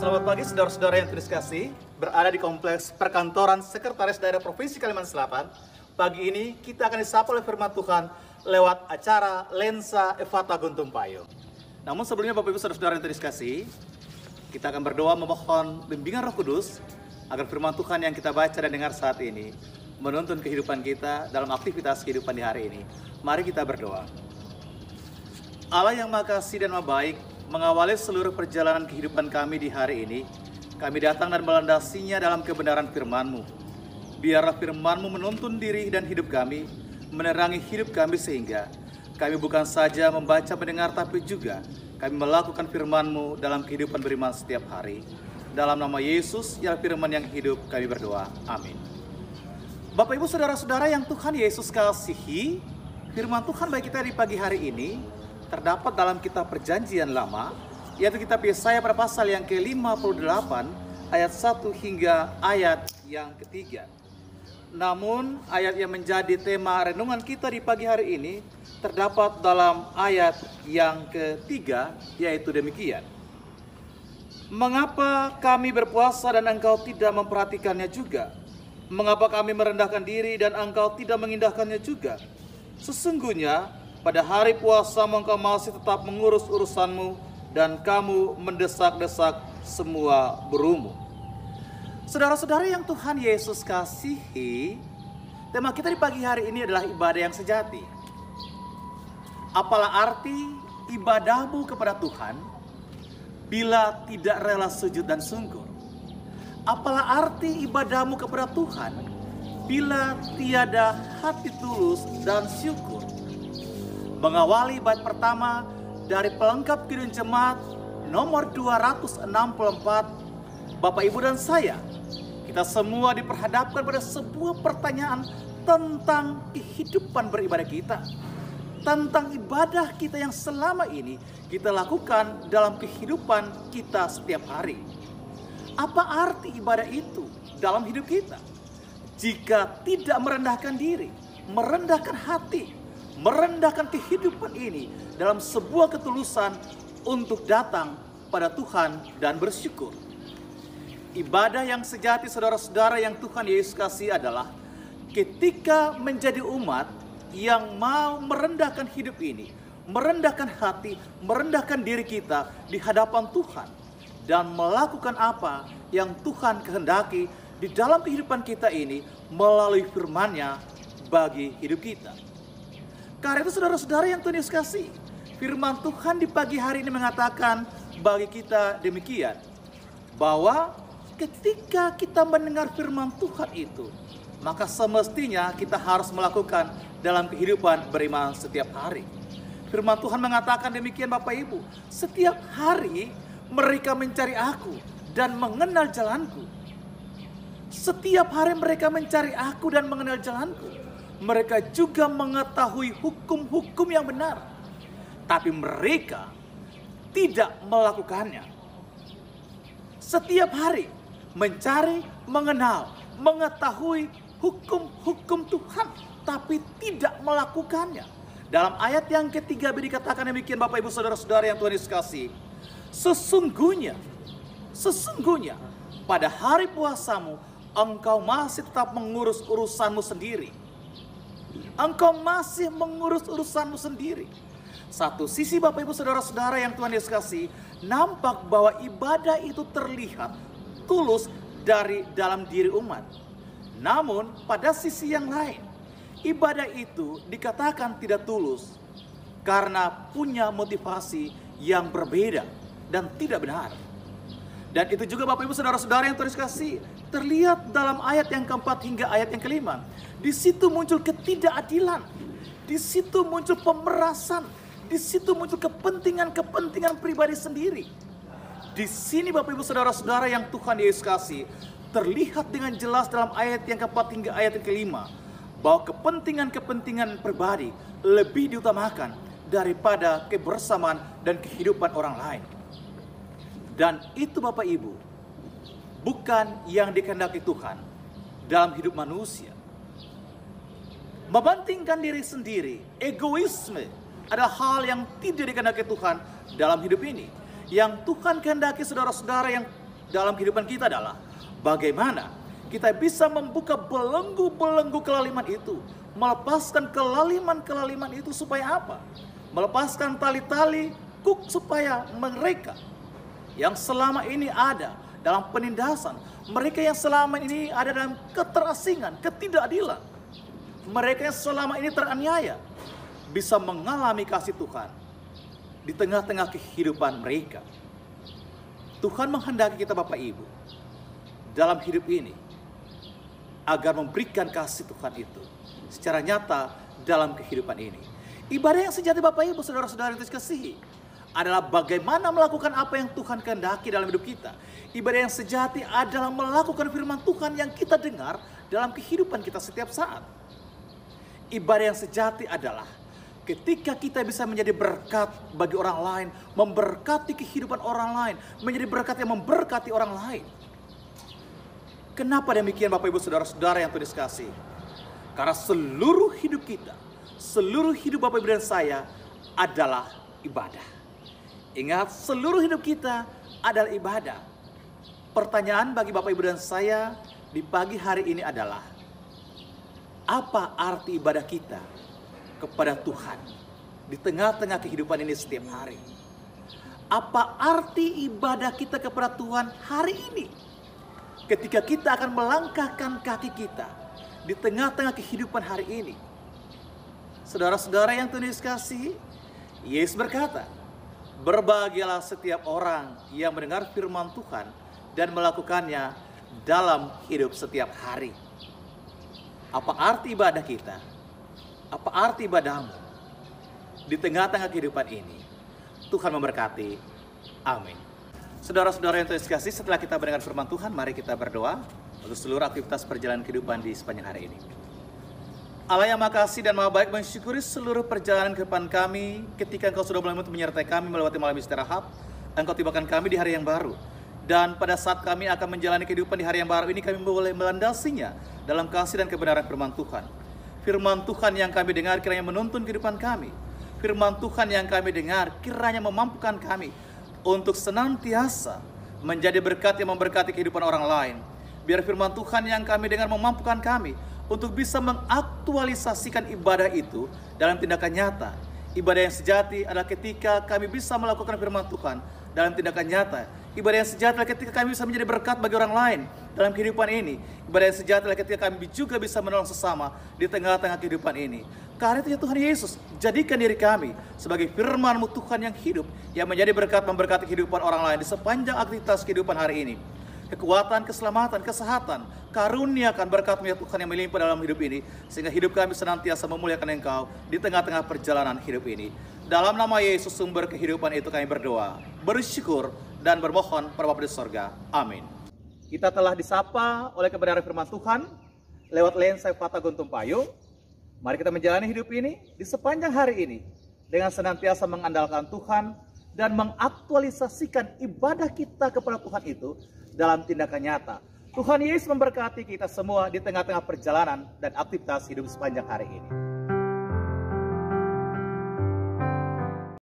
Selamat pagi saudara-saudara yang terkasih, berada di kompleks perkantoran Sekretaris Daerah Provinsi Kalimantan Selatan. Pagi ini kita akan disapa oleh firman Tuhan lewat acara Lensa Efata Guntung Payung. Namun sebelumnya Bapak Ibu saudara-saudara yang terkasih, kita akan berdoa memohon bimbingan Roh Kudus agar firman Tuhan yang kita baca dan dengar saat ini menuntun kehidupan kita dalam aktivitas kehidupan di hari ini. Mari kita berdoa. Allah yang Maha Kasih dan Maha Baik, mengawali seluruh perjalanan kehidupan kami di hari ini, kami datang dan melandasinya dalam kebenaran firman-Mu. Biarlah firman-Mu menuntun diri dan hidup kami, menerangi hidup kami sehingga kami bukan saja membaca mendengar tapi juga kami melakukan firman-Mu dalam kehidupan beriman setiap hari. Dalam nama Yesus, yang firman yang hidup, kami berdoa. Amin. Bapak Ibu saudara-saudara yang Tuhan Yesus kasihi, firman Tuhan bagi kita di pagi hari ini terdapat dalam kitab Perjanjian Lama, yaitu kitab Yesaya pada pasal yang ke-58 ayat 1 hingga ayat yang ketiga. Namun ayat yang menjadi tema renungan kita di pagi hari ini terdapat dalam ayat yang ketiga, yaitu demikian. Mengapa kami berpuasa dan engkau tidak memperhatikannya juga? Mengapa kami merendahkan diri dan engkau tidak mengindahkannya juga? Sesungguhnya pada hari puasamu engkau masih tetap mengurus urusanmu dan kamu mendesak-desak semua burumu. Saudara-saudara yang Tuhan Yesus kasihi, tema kita di pagi hari ini adalah ibadah yang sejati. Apalah arti ibadahmu kepada Tuhan bila tidak rela sujud dan sungkur? Apalah arti ibadahmu kepada Tuhan bila tiada hati tulus dan syukur? Mengawali bait pertama dari pelengkap Kidung Jemaat nomor 264, Bapak Ibu dan saya, kita semua diperhadapkan pada sebuah pertanyaan tentang kehidupan beribadah kita, tentang ibadah kita yang selama ini kita lakukan dalam kehidupan kita setiap hari. Apa arti ibadah itu dalam hidup kita? Jika tidak merendahkan diri, merendahkan hati, merendahkan kehidupan ini dalam sebuah ketulusan untuk datang pada Tuhan dan bersyukur. Ibadah yang sejati saudara-saudara yang Tuhan Yesus kasih adalah ketika menjadi umat yang mau merendahkan hidup ini, merendahkan hati, merendahkan diri kita di hadapan Tuhan, dan melakukan apa yang Tuhan kehendaki di dalam kehidupan kita ini melalui firman-Nya bagi hidup kita. Karena itu saudara-saudara yang Tuhan Yesus kasih, firman Tuhan di pagi hari ini mengatakan bagi kita demikian, bahwa ketika kita mendengar firman Tuhan itu, maka semestinya kita harus melakukan dalam kehidupan beriman setiap hari. Firman Tuhan mengatakan demikian Bapak Ibu, setiap hari mereka mencari aku dan mengenal jalanku. Setiap hari mereka mencari aku dan mengenal jalanku. Mereka juga mengetahui hukum-hukum yang benar, tapi mereka tidak melakukannya. Setiap hari mencari, mengenal, mengetahui hukum-hukum Tuhan, tapi tidak melakukannya. Dalam ayat yang ketiga dikatakan demikian Bapak Ibu saudara-saudara yang Tuhan Yesus kasih. Sesungguhnya pada hari puasamu engkau masih tetap mengurus urusanmu sendiri. Engkau masih mengurus urusanmu sendiri. Satu sisi Bapak Ibu saudara-saudara yang Tuhan Yesus kasih, nampak bahwa ibadah itu terlihat tulus dari dalam diri umat. Namun pada sisi yang lain, ibadah itu dikatakan tidak tulus karena punya motivasi yang berbeda dan tidak benar. Dan itu juga Bapak Ibu saudara-saudara yang Tuhan Yesus kasih, terlihat dalam ayat yang keempat hingga ayat yang kelima. Di situ muncul ketidakadilan, di situ muncul pemerasan, di situ muncul kepentingan-kepentingan pribadi sendiri. Di sini Bapak Ibu saudara-saudara yang Tuhan Yesus kasih, terlihat dengan jelas dalam ayat yang keempat hingga ayat yang kelima, bahwa kepentingan-kepentingan pribadi lebih diutamakan daripada kebersamaan dan kehidupan orang lain. Dan itu Bapak Ibu, bukan yang dikehendaki Tuhan dalam hidup manusia. Mementingkan diri sendiri, egoisme adalah hal yang tidak dikehendaki Tuhan dalam hidup ini. Yang Tuhan kehendaki saudara-saudara yang dalam kehidupan kita adalah bagaimana kita bisa membuka belenggu-belenggu kelaliman itu, melepaskan kelaliman-kelaliman itu supaya apa? Melepaskan tali-tali kuk supaya mereka yang selama ini ada dalam penindasan, mereka yang selama ini ada dalam keterasingan, ketidakadilan, mereka yang selama ini teraniaya bisa mengalami kasih Tuhan di tengah-tengah kehidupan mereka. Tuhan menghendaki kita Bapak Ibu dalam hidup ini agar memberikan kasih Tuhan itu secara nyata dalam kehidupan ini. Ibadah yang sejati Bapak Ibu, saudara-saudara yang dikasihi, adalah bagaimana melakukan apa yang Tuhan kehendaki dalam hidup kita. Ibadah yang sejati adalah melakukan firman Tuhan yang kita dengar dalam kehidupan kita setiap saat. Ibadah yang sejati adalah ketika kita bisa menjadi berkat bagi orang lain, memberkati kehidupan orang lain, menjadi berkat yang memberkati orang lain. Kenapa demikian Bapak Ibu saudara-saudara yang Tuhan kasih? Karena seluruh hidup kita, seluruh hidup Bapak Ibu dan saya adalah ibadah. Ingat, seluruh hidup kita adalah ibadah. Pertanyaan bagi Bapak Ibu dan saya di pagi hari ini adalah, apa arti ibadah kita kepada Tuhan di tengah-tengah kehidupan ini setiap hari? Apa arti ibadah kita kepada Tuhan hari ini? Ketika kita akan melangkahkan kaki kita di tengah-tengah kehidupan hari ini. Saudara-saudara yang Tuhan kasih, Yesus berkata, berbahagialah setiap orang yang mendengar firman Tuhan dan melakukannya dalam hidup setiap hari. Apa arti ibadah kita? Apa arti ibadahmu di tengah-tengah kehidupan ini? Tuhan memberkati. Amin. Saudara-saudara yang Tuhan kasih, setelah kita mendengar firman Tuhan, mari kita berdoa untuk seluruh aktivitas perjalanan kehidupan di sepanjang hari ini. Allah yang Maha Kasih dan Maha Baik, mensyukuri seluruh perjalanan kehidupan kami ketika Engkau sudah mulai menyertai kami melewati malam istirahat. Engkau tibakan kami di hari yang baru. Dan pada saat kami akan menjalani kehidupan di hari yang baru ini, kami boleh melandasinya dalam kasih dan kebenaran firman Tuhan. Firman Tuhan yang kami dengar kiranya menuntun kehidupan kami. Firman Tuhan yang kami dengar kiranya memampukan kami untuk senantiasa menjadi berkat yang memberkati kehidupan orang lain. Biar firman Tuhan yang kami dengar memampukan kami untuk bisa mengaktualisasikan ibadah itu dalam tindakan nyata. Ibadah yang sejati adalah ketika kami bisa melakukan firman Tuhan dalam tindakan nyata. Ibadah yang sejati adalah ketika kami bisa menjadi berkat bagi orang lain dalam kehidupan ini. Ibadah yang sejati adalah ketika kami juga bisa menolong sesama di tengah-tengah kehidupan ini. Karena itu ya Tuhan Yesus, jadikan diri kami sebagai firman-Mu Tuhan yang hidup, yang menjadi berkat memberkati kehidupan orang lain di sepanjang aktivitas kehidupan hari ini. Kekuatan, keselamatan, kesehatan, karuniakan berkat-Mu ya Tuhan yang melimpah dalam hidup ini, sehingga hidup kami senantiasa memuliakan Engkau di tengah-tengah perjalanan hidup ini. Dalam nama Yesus sumber kehidupan itu kami berdoa, bersyukur, dan bermohon pada Bapa di sorga. Amin. Kita telah disapa oleh kebenaran firman Tuhan lewat lensa Fata Guntung Payung. Mari kita menjalani hidup ini di sepanjang hari ini dengan senantiasa mengandalkan Tuhan dan mengaktualisasikan ibadah kita kepada Tuhan itu dalam tindakan nyata. Tuhan Yesus memberkati kita semua di tengah-tengah perjalanan dan aktivitas hidup sepanjang hari ini.